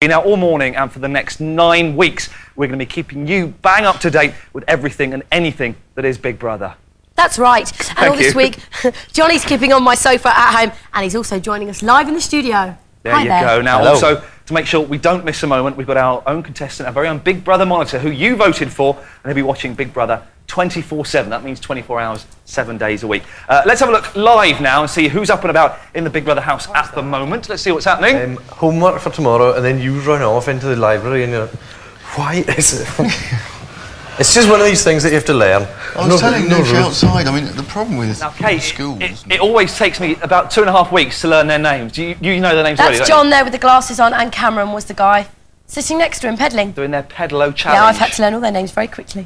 Now, all morning and for the next 9 weeks, we're going to be keeping you bang up to date with everything and anything that is Big Brother. That's right. And all this week, Johnny's keeping on my sofa at home, and he's also joining us live in the studio. There you go. Now, also, to make sure we don't miss a moment, we've got our own contestant, our very own Big Brother monitor, who you voted for, and he'll be watching Big Brother 24/7. That means 24 hours, 7 days a week. Let's have a look live now and see who's up and about in the Big Brother house at the moment. Let's see what's happening. Homework for tomorrow, and then you run off into the library, and you're like, why is it? It's just one of these things that you have to learn. I was telling Noosh outside, I mean, the problem with schools... It always takes me about 2.5 weeks to learn their names. You know their names already, That's John there with the glasses on, and Cameron was the guy sitting next to him, pedalling. Doing their pedalo challenge. Yeah, I've had to learn all their names very quickly.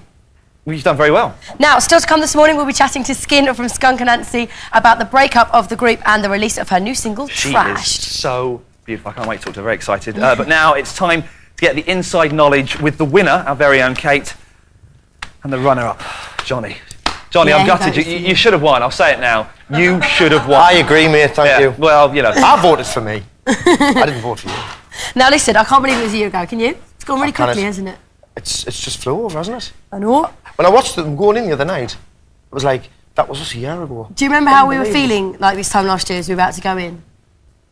Well, you've done very well. Now, still to come this morning, we'll be chatting to Skin from Skunk and Nancy about the breakup of the group and the release of her new single, Trashed. She is so beautiful. I can't wait to talk to her. Very excited. But now it's time to get the inside knowledge with the winner, our very own Kate, and the runner-up, Jonny. Jonny, I'm gutted. You should have won. I'll say it now. You should have won. I agree, mate. Thank you. Well, you know. I voted for me. I didn't vote for you. Now, listen, I can't believe it was a year ago. Can you? It's gone really quickly, hasn't it? It's just flew over, hasn't it? I know. When I watched them going in the other night, it was like, that was just a year ago. Do you remember how we were feeling like this time last year as we were about to go in?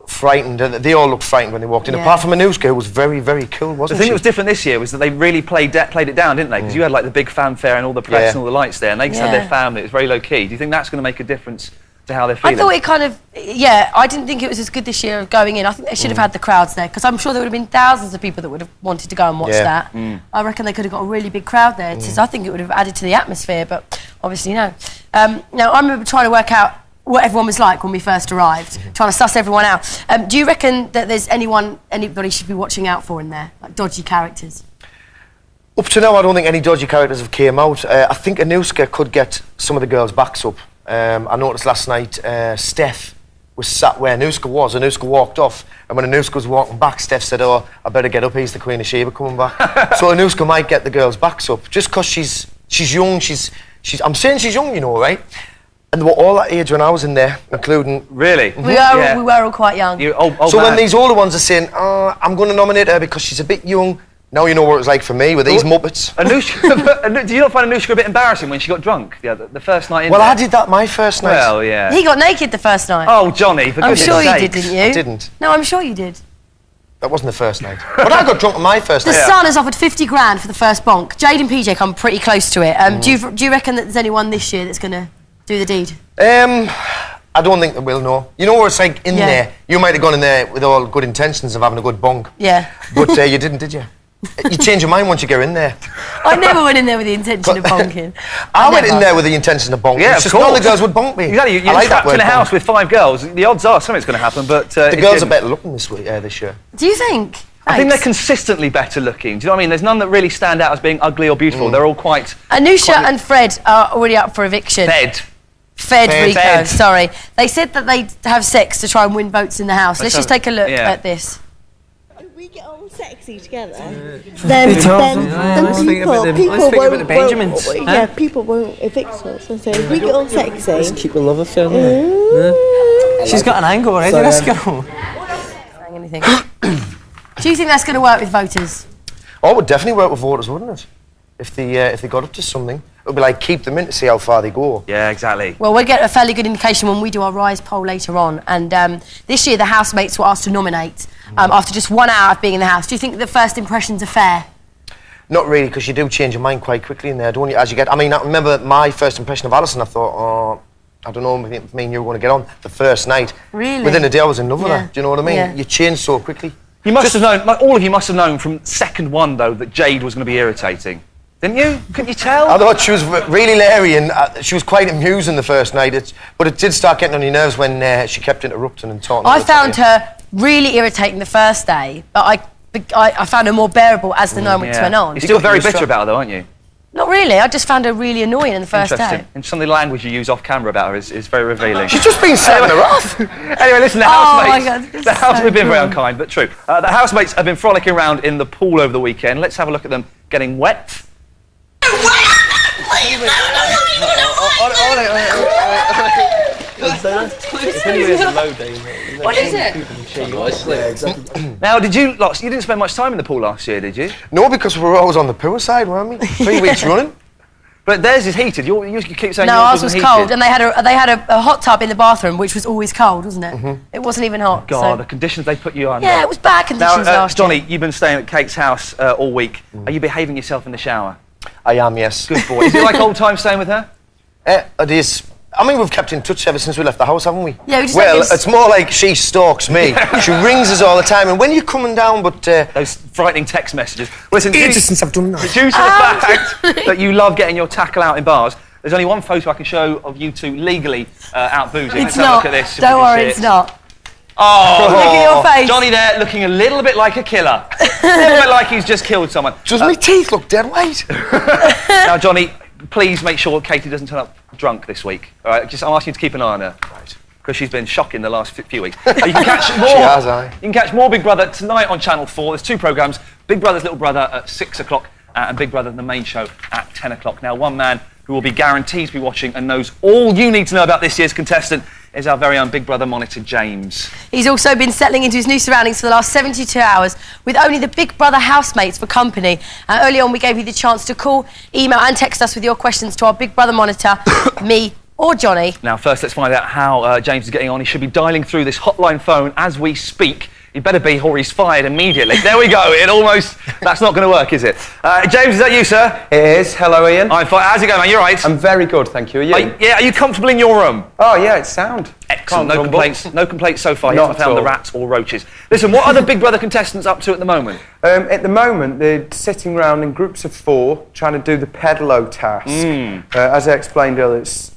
Frightened. They all looked frightened when they walked in. Apart from Anushka, who was very, very cool, wasn't she? The thing that was different this year was that they really played it down, didn't they? Because you had like the big fanfare and all the press and all the lights there, and they just had their family. It was very low key. Do you think that's going to make a difference to how they're feeling? I thought it kind of, I didn't think it was as good this year of going in. I think they should have had the crowds there, because I'm sure there would have been thousands of people that would have wanted to go and watch that. I reckon they could have got a really big crowd there. So I think it would have added to the atmosphere, but obviously no. Now, I remember trying to work out what everyone was like when we first arrived, trying to suss everyone out. Do you reckon that there's anybody should be watching out for in there, like dodgy characters? Up to now, I don't think any dodgy characters have came out. I think Anushka could get some of the girls' backs up. I noticed last night Steph was sat where Anushka was. Anushka walked off, and when Anushka was walking back, Steph said, "Oh, I better get up. He's the Queen of Sheba coming back." So Anushka might get the girls' backs up just because she's young. I'm saying she's young, you know, right? And they were all that age when I was in there, including... Really? We were all quite young. So when these older ones are saying, "Oh, I'm going to nominate her because she's a bit young," now you know what it was like for me with these Muppets. Anushka, do you not find Anushka a bit embarrassing when she got drunk the first night in there? I did that my first night. Well, yeah. He got naked the first night. Oh, Jonny, for goodness sakes. I'm sure you did, didn't you? I didn't. No, I'm sure you did. That wasn't the first night. But I got drunk on my first night. The Sun has offered 50 grand for the first bonk. Jade and PJ come pretty close to it. Do you reckon that there's anyone this year that's going to do the deed? I don't think they will, no. You know where it's like in there, you might have gone in there with all good intentions of having a good bonk. Yeah. But you didn't, did you? You change your mind once you go in there. I never went in there with the intention of bonking. I went in there with the intention of bonking. Yeah, it's just none of the girls would bonk me. Exactly, you're trapped in a house with 5 girls. The odds are something's going to happen, but... the girls are better looking this year. Do you think? I think they're consistently better looking. Do you know what I mean? There's none that really stand out as being ugly or beautiful. They're all quite... Anusha and Fred are already up for eviction. Rico, sorry. They said that they'd have sex to try and win votes in the house. Let's just take a look at this. We get on sexy together. Then people won't evict us. And so if we get on sexy, let's keep the love affair. She's got an angle already. Let's go. Anything. Do you think that's going to work with voters? Oh, it would definitely work with voters, wouldn't it? If they got up to something, it would be like keep them in to see how far they go. Yeah, exactly. Well, we'll get a fairly good indication when we do our Rise poll later on. And this year, the housemates were asked to nominate after just 1 hour of being in the house. Do you think the first impressions are fair? Not really, because you do change your mind quite quickly in there, don't you? As you get, I mean, I remember my first impression of Alison. I thought, oh, I don't know, me and you were going to get on the first night. Really? Within a day, I was in love with her. Do you know what I mean? Yeah. You change so quickly. You must have known, like all of you must have known from second one, though, that Jade was going to be irritating. Didn't you? Couldn't you tell? I thought she was really leery and she was quite amusing the first night. But it did start getting on your nerves when she kept interrupting and talking. I found her really irritating the first day, but I found her more bearable as the night went on. You're still very bitter about her, though, aren't you? Not really. I just found her really annoying in the first day. And some of the language you use off camera about her is very revealing. She's just been setting her off. Anyway, listen, the housemates... the housemates have been very unkind, but true. The housemates have been frolicking around in the pool over the weekend. Let's have a look at them getting wet. What is it? Yeah, exactly. Now, you didn't spend much time in the pool last year, did you? No, because we were always on the pool side, weren't we? 3 weeks running. But theirs is heated. You keep saying no, yours ours was heated. cold, and they had a hot tub in the bathroom, which was always cold, wasn't it? It wasn't even hot. God, so. the conditions they put you under. Yeah, it was bad conditions last year. Jonny, you've been staying at Kate's house all week. Are you behaving yourself in the shower? I am, yes. Good boy. Is it like old times staying with her? It is. I mean, we've kept in touch ever since we left the house, haven't we? Yeah, we just well, it's more like she stalks me. She rings us all the time, and when you're coming down, but... Those frightening text messages. Listen, ages since I've done that. Due to the fact that you love getting your tackle out in bars, there's only one photo I can show of you two legally out boozing. Let's have a look at this. Don't worry, it's not. Oh, look at your face. Jonny there looking a little bit like a killer. A little bit like he's just killed someone. Does my teeth look dead white? Now, Jonny, please make sure Katie doesn't turn up drunk this week. All right, I'm asking you to keep an eye on her. Right. Because she's been shocking the last few weeks. You can catch more. She has, You can catch more Big Brother tonight on Channel 4. There's 2 programmes: Big Brother's Little Brother at 6 o'clock and Big Brother the main show at 10 o'clock. Now, one man who will be guaranteed to be watching and knows all you need to know about this year's contestant is our very own Big Brother monitor, James. He's also been settling into his new surroundings for the last 72 hours with only the Big Brother housemates for company. Early on, we gave you the chance to call, email and text us with your questions to our Big Brother monitor, me or Jonny. Now, first, let's find out how James is getting on. He should be dialing through this hotline phone as we speak. He better be, or he's fired immediately. There we go. That's not going to work, is it? James, is that you, sir? It is. Hello, Ian. I'm fine. How's it going, man? You all right? I'm very good, thank you. Are you? Are you comfortable in your room? Oh, yeah, it's sound. Excellent. No complaints. No complaints so far. You haven't found the rats or roaches. Listen, what are the Big Brother contestants up to at the moment? At the moment, they're sitting around in groups of 4 trying to do the pedalo task. As I explained earlier, it's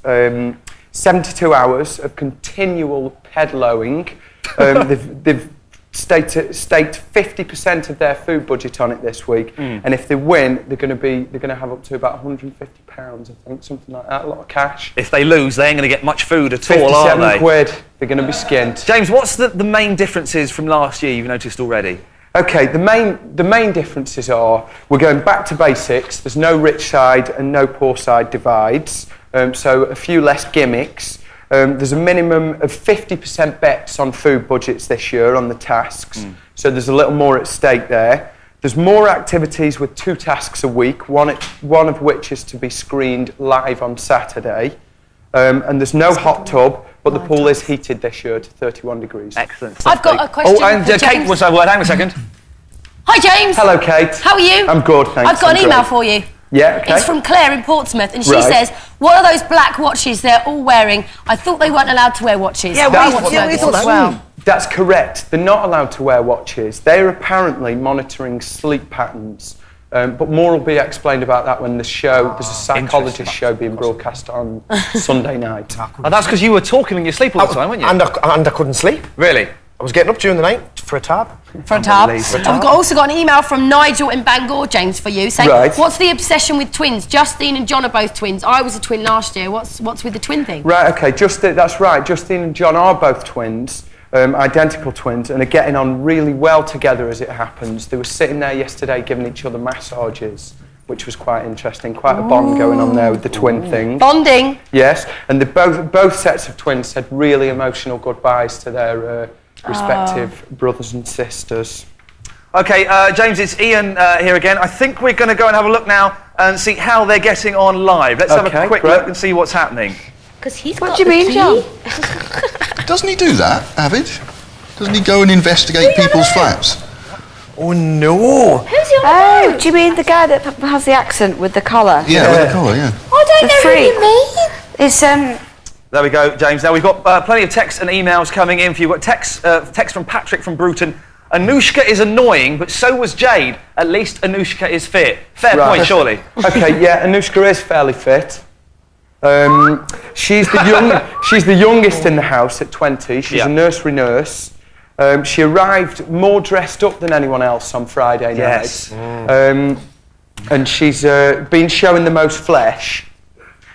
72 hours of continual pedaloing. They've staked 50% of their food budget on it this week, and if they win, they're going to have up to about £150, I think, something like that. A lot of cash. If they lose, they ain't going to get much food at all, are they? 57 quid. They're going to be skinned. James, what's the main differences from last year you've noticed already? Okay, the main differences are we're going back to basics. There's no rich side and no poor side divides, so a few less gimmicks. There's a minimum of 50% bets on food budgets this year on the tasks, so there's a little more at stake there. There's more activities with 2 tasks a week, one of which is to be screened live on Saturday. And there's no hot tub, but the pool is heated this year to 31 degrees. Excellent. I've got a question for James. Kate wants a word. Hang on a second. Hi, James. Hello, Kate. How are you? I'm good, thanks. I've got an email for you. Yeah, okay. It's from Claire in Portsmouth, and she says, what are those black watches they're all wearing? I thought they weren't allowed to wear watches. Yeah, we thought as well. That's correct. They're not allowed to wear watches. They're apparently monitoring sleep patterns. But more will be explained about that when there's a psychologist show being broadcast on Sunday night. That's because you were talking in your sleep all the time, weren't you? And I couldn't sleep. Really? I was getting up during the night for a tab. For a tab. And we've also got an email from Nigel in Bangor, James, for you, saying, what's the obsession with twins? Justine and John are both twins. I was a twin last year. What's with the twin thing? Right, okay, that's right. Justine and John are both twins. Identical twins, and are getting on really well together as it happens. They were sitting there yesterday giving each other massages, which was quite interesting. Quite a bond going on there with the twin thing. Bonding. Yes, and both sets of twins said really emotional goodbyes to their respective brothers and sisters. Okay, James, it's Ian here again. I think we're going to go and have a look now and see how they're getting on live. Let's have a quick look and see what's happening. Because he's got the key. John? Doesn't he do that, Avid? Doesn't he go and investigate people's flats? Oh no! Who's your do you mean the guy that has the accent with the collar? Yeah, with the collar, yeah. I don't know who you mean. It's There we go, James. Now we've got plenty of texts and emails coming in for you. We've got text from Patrick from Bruton. Anushka is annoying, but so was Jade. At least Anushka is fit. Fair point, surely. Okay, yeah, Anushka is fairly fit. She's the youngest in the house at 20. She's a nursery nurse. She arrived more dressed up than anyone else on Friday night. And she's been showing the most flesh.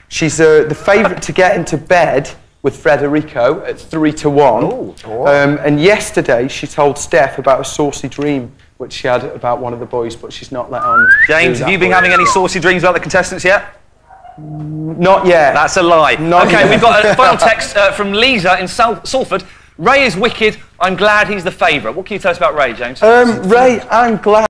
She's the favourite to get into bed with Federico at 3-1. And yesterday she told Steph about a saucy dream which she had about one of the boys, but she's not let on. James, have you been having any saucy dreams about the contestants yet? Not yet. That's a lie. Not okay, yet. we've got a final text from Lisa in Salford. Ray is wicked. I'm glad he's the favourite. What can you tell us about Ray, James? Ray, I'm glad.